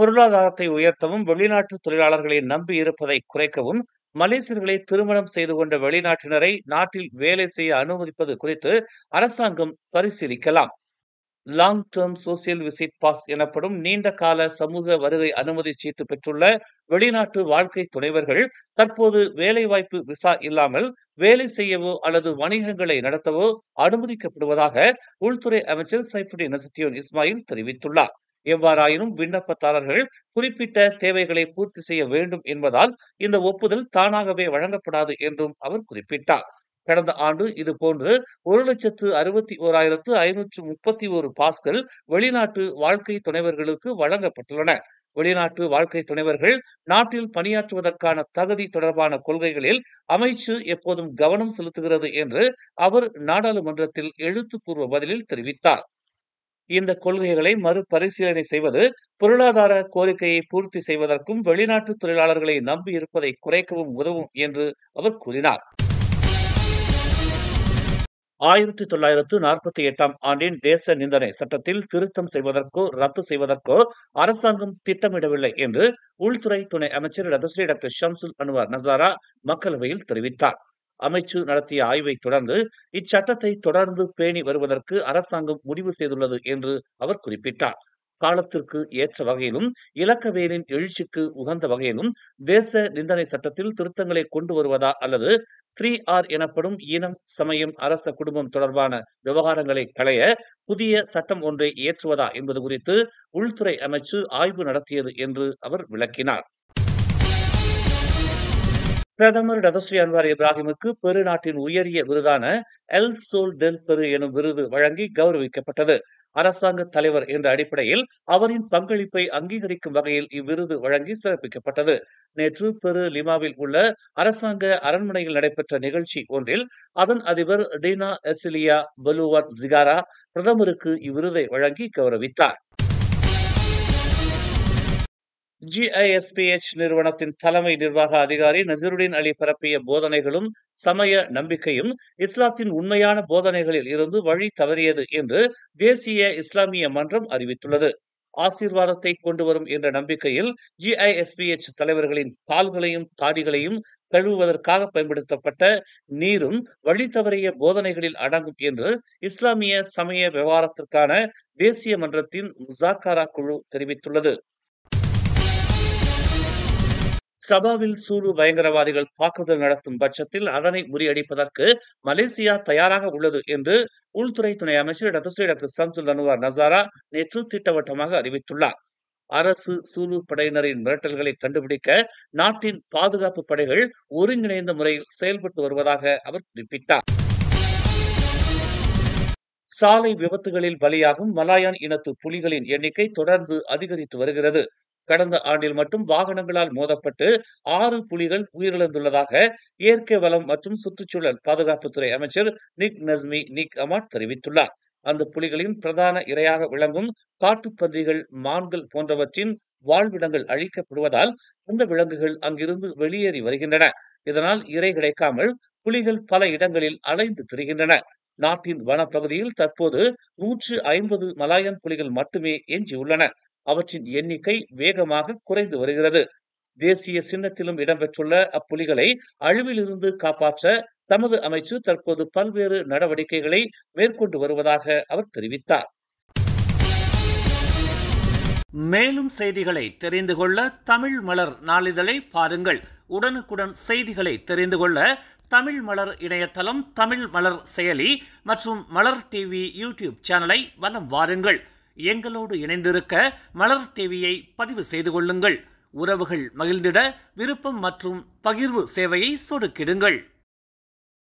பொருளாதாரத்தை உயர்த்தவும், வெளிநாட்டு தொழிலாளர்களை நம்பி இருப்பதை குறைக்கவும், மலேசியர்களை திருமணம் செய்து கொண்ட வெளிநாட்டினரை நாட்டில் வேலை செய்ய அனுமதிப்பது குறித்து அரசாங்கம் பரிசீலிக்கலாம். Long term social visit pass எனப்படும் நீண்ட கால சமூக வருகை அனுமதி சீட்டு பெற்றுள்ள வெளிநாட்டு வாழ்க்கை துணைவர்கள் தற்போது வேலைவாய்ப்பு விசா இல்லாமல் வேலை செய்யவோ அல்லது வணிகங்களை நடத்தவோ அனுமதிக்கப்படுவதாக உள்துறை அமைச்சர் சைஃபுடின் நசத்தியோன் இஸ்மாயில் தெரிவித்துள்ளார். எவ்வாறாயினும் விண்ணப்பதாரர்கள் குறிப்பிட்ட தேவைகளை பூர்த்தி செய்ய வேண்டும் என்பதால் இந்த ஒப்புதல் தானாகவே வழங்கப்படாது என்றும் அவர் குறிப்பிட்டார். கடந்த ஆண்டு இதுபோன்று 1,61,531 பாஸ்கள் வெளிநாட்டு வாழ்க்கை துணைவர்களுக்கு வழங்கப்பட்டுள்ளன. வெளிநாட்டு வாழ்க்கை துணைவர்கள் நாட்டில் பணியாற்றுவதற்கான தகுதி தொடர்பான கொள்கைகளில் அமைச்சு எப்போதும் கவனம் செலுத்துகிறது என்று அவர் நாடாளுமன்றத்தில் எழுத்துப்பூர்வ பதிலில் தெரிவித்தார். இந்த கொள்கைகளை மறுபரிசீலனை செய்வது பொருளாதார கோரிக்கையை பூர்த்தி செய்வதற்கும் வெளிநாட்டு தொழிலாளர்களை நம்பி இருப்பதை குறைக்கவும் உதவும் என்று அவர் கூறினார். 1948ஆம் ஆண்டின் தேச நிந்தனை சட்டத்தில் திருத்தம் செய்வதற்கோ ரத்து செய்வதற்கோ அரசாங்கம் திட்டமிடவில்லை என்று உள்துறை துணை அமைச்சர் ரதஸ்ரீ டாக்டர் ஷம்சுல் அன்வார் நசாரா மக்களவையில் தெரிவித்தார். அமைச்சு நடத்திய ஆய்வை தொடர்ந்து இச்சட்டத்தை தொடர்ந்து பேணி வருவதற்கு அரசாங்கம் முடிவு செய்துள்ளது என்று அவர் குறிப்பிட்டார். காலத்திற்கு ஏற்ற வகையிலும் இலக்கவியலின் எழுச்சிக்கு உகந்த வகையிலும் தேச நிந்தனை சட்டத்தில் திருத்தங்களை கொண்டு வருவதா அல்லது 3R எனப்படும் இனம், சமயம், அரச குடும்பம் தொடர்பான விவகாரங்களை களைய புதிய சட்டம் ஒன்றை இயற்றுவதா என்பது குறித்து உள்துறை அமைச்சு ஆய்வு நடத்தியது என்று அவர் விளக்கினார். பிரதமர் டதஸ்ரீ அன்வார் இப்ராஹிமுக்கு பெரு நாட்டின் உயரிய விருதான எல் சோல் டெல் பெரு எனும் விருது வழங்கி கௌரவிக்கப்பட்டது. அரசாங்க தலைவர் என்ற அடிப்படையில் அவரின் பங்களிப்பை அங்கீகரிக்கும் வகையில் இவ்விருது வழங்கி சிறப்பிக்கப்பட்டது. நேற்று பெரு லிமாவில் உள்ள அரசாங்க அரண்மனையில் நடைபெற்ற நிகழ்ச்சி ஒன்றில் அதன் அதிபர் டீனா எசிலியா பலுவாட் ஜிகாரா பிரதமருக்கு இவ்விருதை வழங்கி கௌரவித்தார். GISPH நிறுவனத்தின் தலைமை நிர்வாக அதிகாரி நசிருடின் அலி பரப்பிய போதனைகளும் சமய நம்பிக்கையும் இஸ்லாத்தின் உண்மையான போதனைகளில் இருந்து வழி தவறியது என்று தேசிய இஸ்லாமிய மன்றம் அறிவித்துள்ளது. ஆசீர்வாதத்தை கொண்டு வரும் என்ற நம்பிக்கையில் GISPH தலைவர்களின் கால்களையும் தாடிகளையும் கழுவுவதற்காக பயன்படுத்தப்பட்ட நீரும் வழி தவறிய போதனைகளில் அடங்கும் என்று இஸ்லாமிய சமய விவகாரத்திற்கான தேசிய மன்றத்தின் முசாக்கரா குழு தெரிவித்துள்ளது. சபாவில் சூலு பயங்கரவாதிகள் தாக்குதல் நடத்தும் பட்சத்தில் அதனை முறியடிப்பதற்கு மலேசியா தயாராக உள்ளது என்று உள்துறை துணை அமைச்சர் டதஸ்ரீ டாக்டர் ஷம்சுல் அன்வார் நசாரா நேற்று திட்டவட்டமாக அறிவித்துள்ளார். அரசு சூலு படையினரின் மிரட்டல்களை கண்டுபிடிக்க நாட்டின் பாதுகாப்பு படைகள் ஒருங்கிணைந்த முறையில் செயல்பட்டு வருவதாக அவர் குறிப்பிட்டார். சாலை விபத்துகளில் பலியாகும் மலாயான் இனத்து புலிகளின் எண்ணிக்கை தொடர்ந்து அதிகரித்து வருகிறது. கடந்த ஆண்டில் மட்டும் வாகனங்களால் மோதப்பட்டு 6 புலிகள் உயிரிழந்துள்ளதாக இயற்கை வளம் மற்றும் சுற்றுச்சூழல் பாதுகாப்புத்துறை அமைச்சர் நிக் நஸ்மி நிக் அமாட் தெரிவித்துள்ளார். அந்த புலிகளின் பிரதான இரையாக விளங்கும் காட்டுப்பன்றிகள், மான்கள் போன்றவற்றின் வாழ்விடங்கள் அழிக்கப்படுவதால் அந்த விலங்குகள் அங்கிருந்து வெளியேறி வருகின்றன. இதனால் இரை கிடைக்காமல் புலிகள் பல இடங்களில் அலைந்து திரிகின்றன. நாட்டின் வனப்பகுதியில் தற்போது 150 மலாயன் புலிகள் மட்டுமே எஞ்சியுள்ளன. அவற்றின் எண்ணிக்கை வேகமாக குறைந்து வருகிறது. தேசிய சின்னத்திலும் இடம்பெற்றுள்ள அப்புலிகளை அழிவிலிருந்து காப்பாற்ற தமது அமைச்சு தற்போது பல்வேறு நடவடிக்கைகளை மேற்கொண்டு வருவதாக அவர் தெரிவித்தார். மேலும் செய்திகளை தெரிந்து கொள்ள தமிழ் மலர் நாளிதழை பாருங்கள். உடனுக்குடன் செய்திகளை தெரிந்து கொள்ள தமிழ் மலர் இணையதளம், தமிழ் மலர் செயலி மற்றும் மலர் டிவி யூடியூப் சேனலை வலம் வாருங்கள். எங்களோடு இணைந்திருக்க மலர் டிவியை பதிவு செய்து கொள்ளுங்கள். உறவுகள் மகிழ்ந்திட விருப்பம் மற்றும் பகிர்வு சேவையை சொடுக்கிடுங்கள்.